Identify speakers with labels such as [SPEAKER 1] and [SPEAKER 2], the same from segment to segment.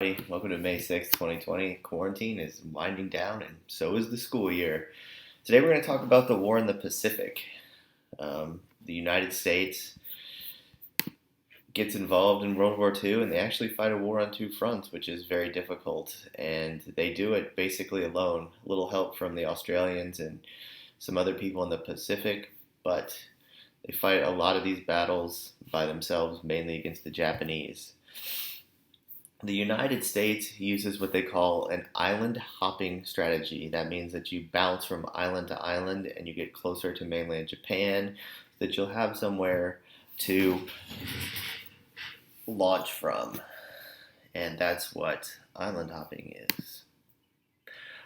[SPEAKER 1] Hey, welcome to May 6th, 2020. Quarantine is winding down, and so is the school year. Today, we're going to talk about the war in the Pacific. The United States gets involved in World War II, and they actually fight a war on two fronts, which is very difficult. And they do it basically alone. A little help from the Australians and some other people in the Pacific, but they fight a lot of these battles by themselves, mainly against the Japanese. The United States uses what they call an island hopping strategy. That means that you bounce from island to island and you get closer to mainland Japan, so that you'll have somewhere to launch from. And that's what island hopping is.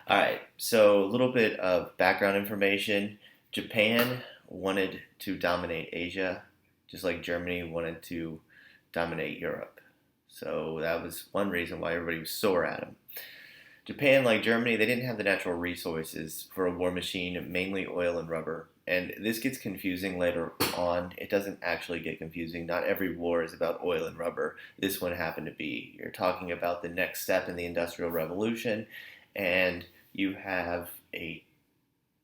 [SPEAKER 1] All right, so a little bit of background information. Japan wanted to dominate Asia, just like Germany wanted to dominate Europe. So that was one reason why everybody was sore at them. Japan, like Germany, they didn't have the natural resources for a war machine, mainly oil and rubber. And this gets confusing later on. It doesn't actually get confusing. Not every war is about oil and rubber. This one happened to be. You're talking about the next step in the Industrial Revolution, and you have a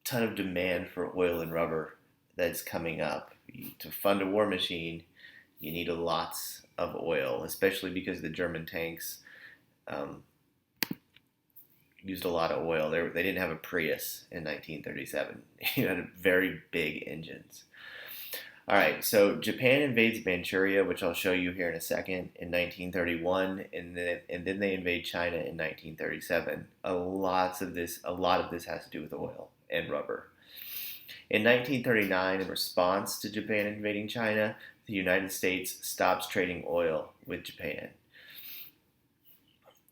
[SPEAKER 1] ton of demand for oil and rubber that's coming up. To fund a war machine, you need lots of oil, especially because the German tanks um, used a lot of oil. They didn't have a Prius in 1937. You had very big engines. All right, so Japan invades Manchuria, which I'll show you here in a second, in 1931, and then they invade China in 1937. A lot of this has to do with oil and rubber. In 1939, in response to Japan invading China, the United States stops trading oil with Japan.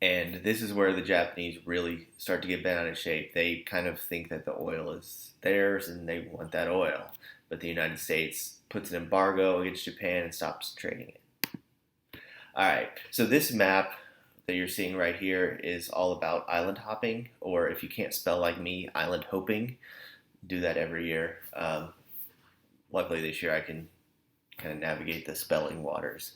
[SPEAKER 1] And this is where the Japanese really start to get bent out of shape. They kind of think that the oil is theirs and they want that oil. But the United States puts an embargo against Japan and stops trading it. All right, so this map that you're seeing right here is all about island hopping, or if you can't spell like me, island hoping. Do that every year. Luckily this year I can kind of navigate the spelling waters.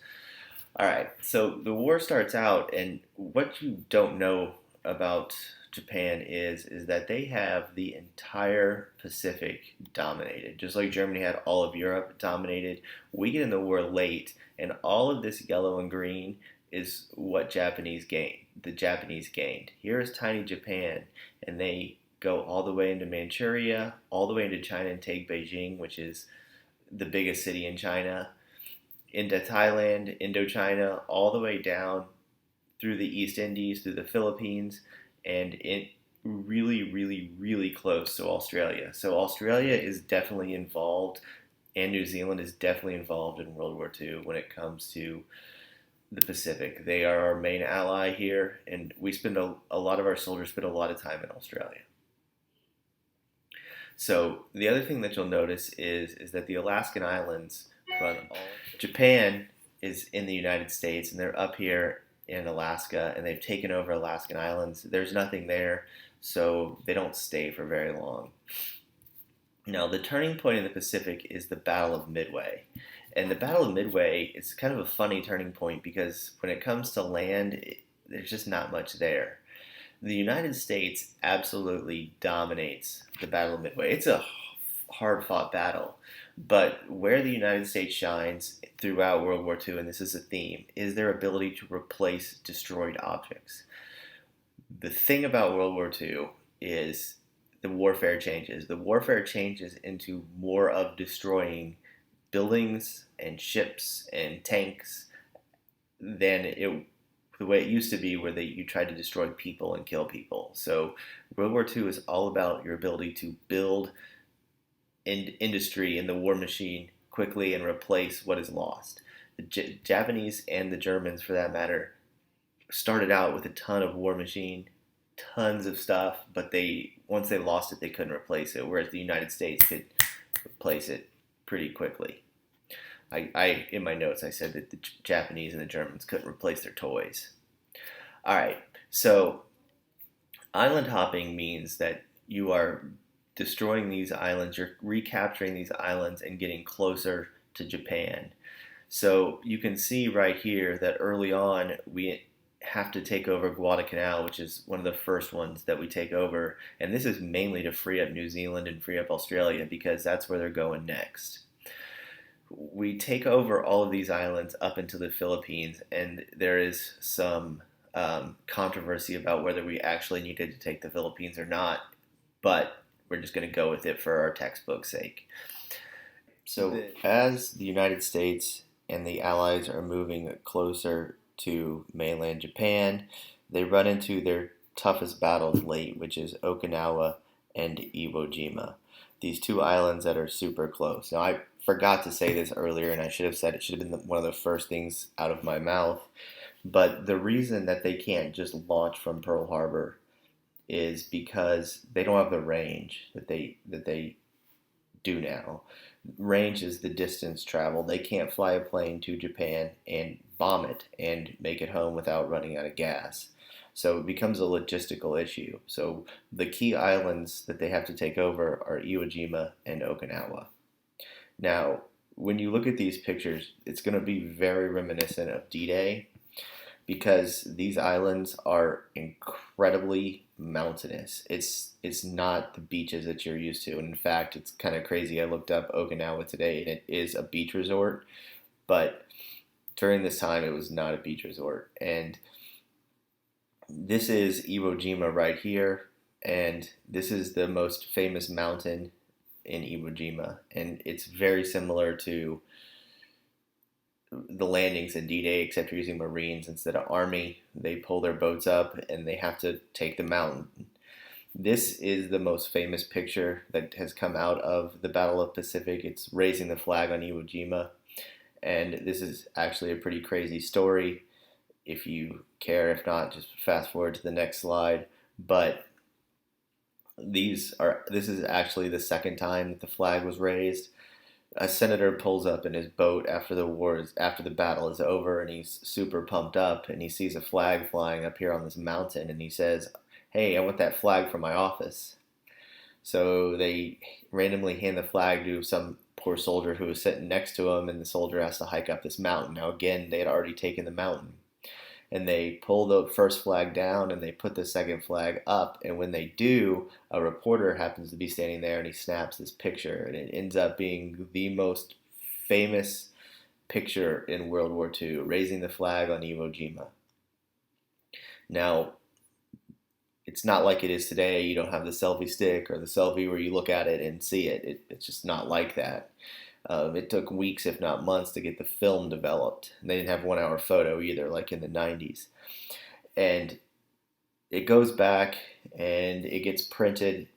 [SPEAKER 1] All right, so the war starts out, and what you don't know about Japan is that they have the entire Pacific dominated. Just like Germany had all of Europe dominated, we get in the war late, and all of this yellow and green is what Japanese gained. The Japanese gained. Here is tiny Japan, and they go all the way into Manchuria, all the way into China and take Beijing, which is the biggest city in China, into Thailand, Indochina, all the way down through the East Indies, through the Philippines, and really, really, really close to Australia. So Australia is definitely involved, and New Zealand is definitely involved in World War II when it comes to the Pacific. They are our main ally here, and we spend a lot of our soldiers spend a lot of time in Australia. So the other thing that you'll notice is that the Alaskan Islands run all. Japan is in the United States, and they're up here in Alaska, and they've taken over Alaskan Islands. There's nothing there, so they don't stay for very long. Now, the turning point in the Pacific is the Battle of Midway. And the Battle of Midway is kind of a funny turning point because when it comes to land, there's just not much there. The United States absolutely dominates the Battle of Midway. It's a hard fought battle. But where the United States shines throughout World War II, and this is a theme, is their ability to replace destroyed objects. The thing about World War II is the warfare changes. The warfare changes into more of destroying buildings and ships and tanks than the way it used to be, where you tried to destroy people and kill people. So World War II is all about your ability to build industry in the war machine quickly and replace what is lost. The Japanese and the Germans, for that matter, started out with a ton of war machine, tons of stuff, but once they lost it, they couldn't replace it, whereas the United States could replace it pretty quickly. I in my notes I said that the Japanese and the Germans couldn't replace their toys. All right, so island hopping means that you are destroying these islands, you're recapturing these islands and getting closer to Japan. So you can see right here that early on have to take over Guadalcanal, which is one of the first ones that we take over. And this is mainly to free up New Zealand and free up Australia because that's where they're going next. We take over all of these islands up into the Philippines, and there is some controversy about whether we actually needed to take the Philippines or not, but we're just going to go with it for our textbook's sake. So, as the United States and the Allies are moving closer to mainland Japan, they run into their toughest battles late, which is Okinawa and Iwo Jima. These two islands that are super close. Now, I forgot to say this earlier, and I should have said it should have been one of the first things out of my mouth. But the reason that they can't just launch from Pearl Harbor is because they don't have the range that they do now. Range is the distance traveled. They can't fly a plane to Japan and bomb it and make it home without running out of gas. So it becomes a logistical issue. So the key islands that they have to take over are Iwo Jima and Okinawa. Now, when you look at these pictures, it's going to be very reminiscent of D-Day because these islands are incredibly mountainous. It's not the beaches that you're used to. And in fact, it's kind of crazy. I looked up Okinawa today, and it is a beach resort, but during this time, it was not a beach resort. And this is Iwo Jima right here, and this is the most famous mountain in Iwo Jima, and it's very similar to the landings in D-Day, except you're using Marines instead of Army. They pull their boats up and they have to take the mountain. This is the most famous picture that has come out of the Battle of Pacific. It's raising the flag on Iwo Jima, and this is actually a pretty crazy story. If you care, if not, just fast forward to the next slide. But this is actually the second time that the flag was raised. A senator pulls up in his boat after the battle is over, and he's super pumped up, and he sees a flag flying up here on this mountain, and he says, "Hey, I want that flag for my office." So they randomly hand the flag to some poor soldier who was sitting next to him, and the soldier has to hike up this mountain. Now again, they had already taken the mountain. And they pull the first flag down and they put the second flag up. And when they do, a reporter happens to be standing there and he snaps this picture. And it ends up being the most famous picture in World War II, raising the flag on Iwo Jima. Now, it's not like it is today. You don't have the selfie stick or the selfie where you look at it and see it. It's just not like that. It took weeks, if not months, to get the film developed. And they didn't have 1 hour photo either, like in the 90s. And it goes back and it gets printed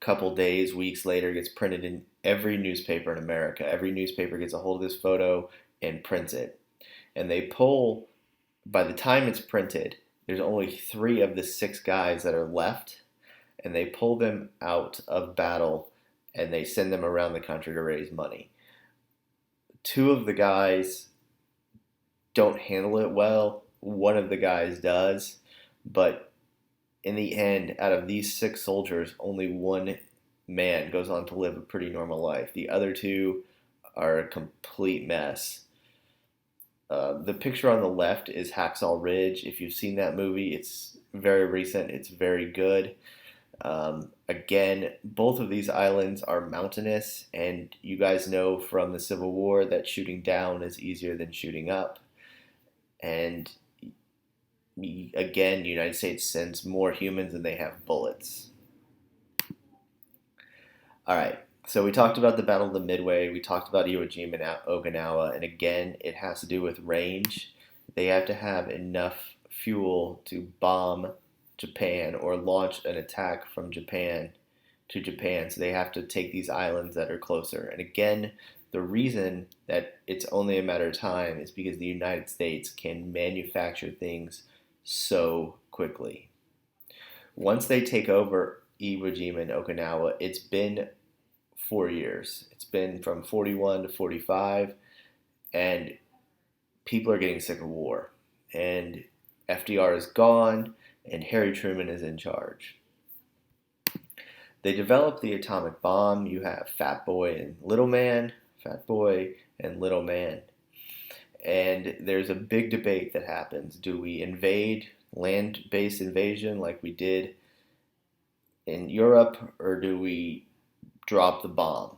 [SPEAKER 1] a couple days, weeks later, it gets printed in every newspaper in America. Every newspaper gets a hold of this photo and prints it. And they pull, by the time it's printed, there's only 3 of the 6 guys that are left. And they pull them out of battle and they send them around the country to raise money. 2 of the guys don't handle it well. 1 of the guys does. But in the end, out of these 6 soldiers, only 1 man goes on to live a pretty normal life. The other 2 are a complete mess. The picture on the left is Hacksaw Ridge. If you've seen that movie, it's very recent. It's very good. Again, both of these islands are mountainous, and you guys know from the Civil War that shooting down is easier than shooting up. And again, the United States sends more humans than they have bullets. All right, so we talked about the Battle of the Midway, we talked about Iwo Jima and Okinawa, and again, it has to do with range. They have to have enough fuel to bomb Japan or launch an attack from Japan to Japan. So they have to take these islands that are closer. And again, the reason that it's only a matter of time is because the United States can manufacture things so quickly. Once they take over Iwo Jima and Okinawa, it's been 4 years. It's been from 41 to 45, and people are getting sick of war. And FDR is gone, and Harry Truman is in charge. They developed the atomic bomb. You have Fat Boy and Little Man, Fat Boy and Little Man. And there's a big debate that happens. Do we invade, land-based invasion like we did in Europe, or do we drop the bomb?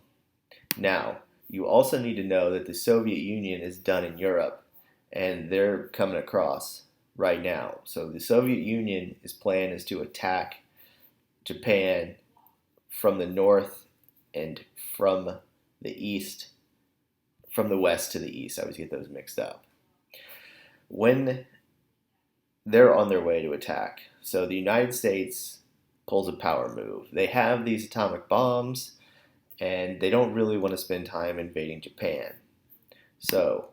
[SPEAKER 1] Now, you also need to know that the Soviet Union is done in Europe, and they're coming across right now. So the Soviet Union's plan is to attack Japan from the north and from the east, from the west to the east. I always get those mixed up. When they're on their way to attack, so the United States pulls a power move. They have these atomic bombs, and they don't really want to spend time invading Japan. So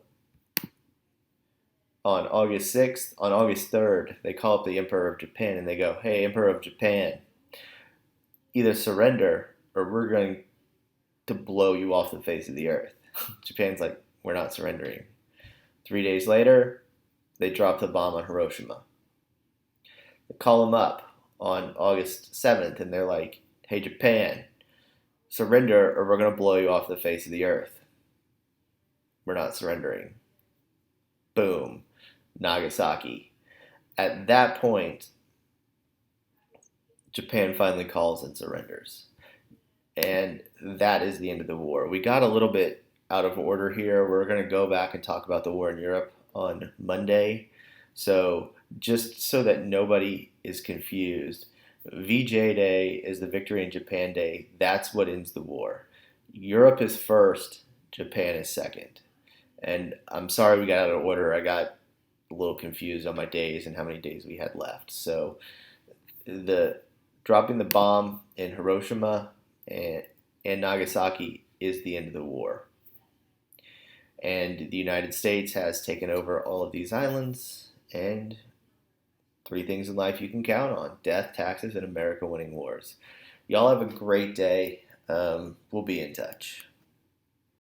[SPEAKER 1] on August 6th, on August 3rd, they call up the Emperor of Japan and they go, "Hey, Emperor of Japan, either surrender or we're going to blow you off the face of the earth." Japan's like, "We're not surrendering." 3 days later, they drop the bomb on Hiroshima. They call them up on August 7th and they're like, "Hey, Japan, surrender or we're going to blow you off the face of the earth." "We're not surrendering." Boom. Nagasaki. At that point, Japan finally calls and surrenders. And that is the end of the war. We got a little bit out of order here. We're going to go back and talk about the war in Europe on Monday. So, just so that nobody is confused, VJ Day is the Victory in Japan Day. That's what ends the war. Europe is first, Japan is second. And I'm sorry we got out of order. I got a little confused on my days and how many days we had left. So the dropping the bomb in Hiroshima and Nagasaki is the end of the war. And the United States has taken over all of these islands, and 3 things in life you can count on: death, taxes, and America winning wars. Y'all have a great day. We'll be in touch.